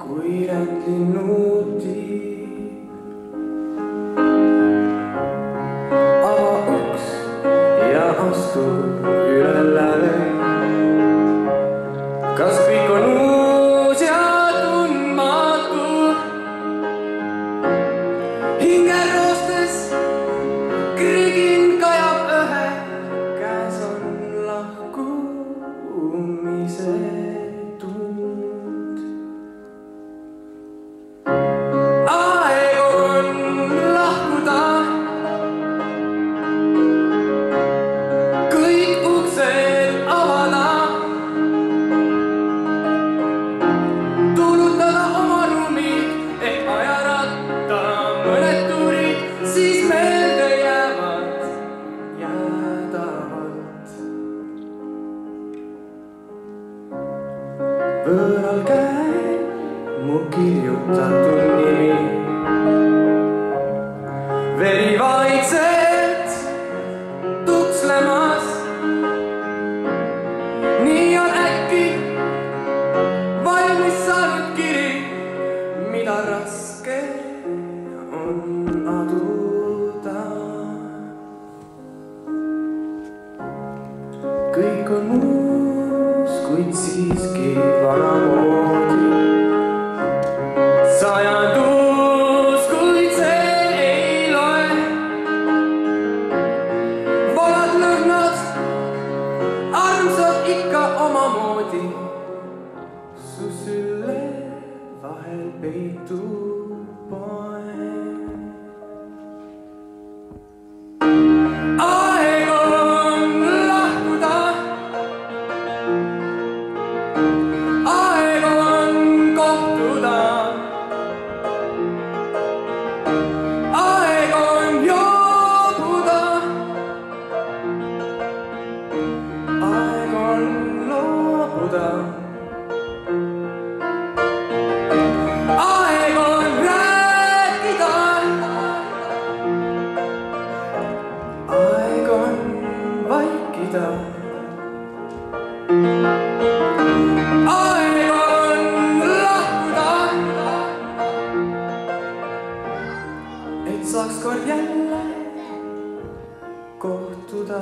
kui rändlinuti. Ava uks ja astu üle läve. Kas kõik on uus ja tundmatu? Hinge roostes krigin kajab õhe. Käes on lahkumise tund. Aeg on lahkuda. Kõik uksed avada. Tuulutada oma ruumid ehk ajaratta mõned tuurid, siis meelde jäävad jäädavalt. Võõral käel mu kirjutatud nimi. Veri vaikselt tukslemas. Nii on äkki valmis saanud kiri, mida raske on aduda. Kõik on uus, kuid siiski vanamoodi. Sajandus, kuid see ei loe. Vanad lõhnad, armsad ikka omamoodi. Su sülle vahel peitub poeg. Aeg on lahkuda. Aeg on kohtuda. Aeg on joobuda. Aeg on loobuda. Aeg on rääkida. Aeg on vaikida. Aeg on lahkuda, et saaks kord jälle kohtuda.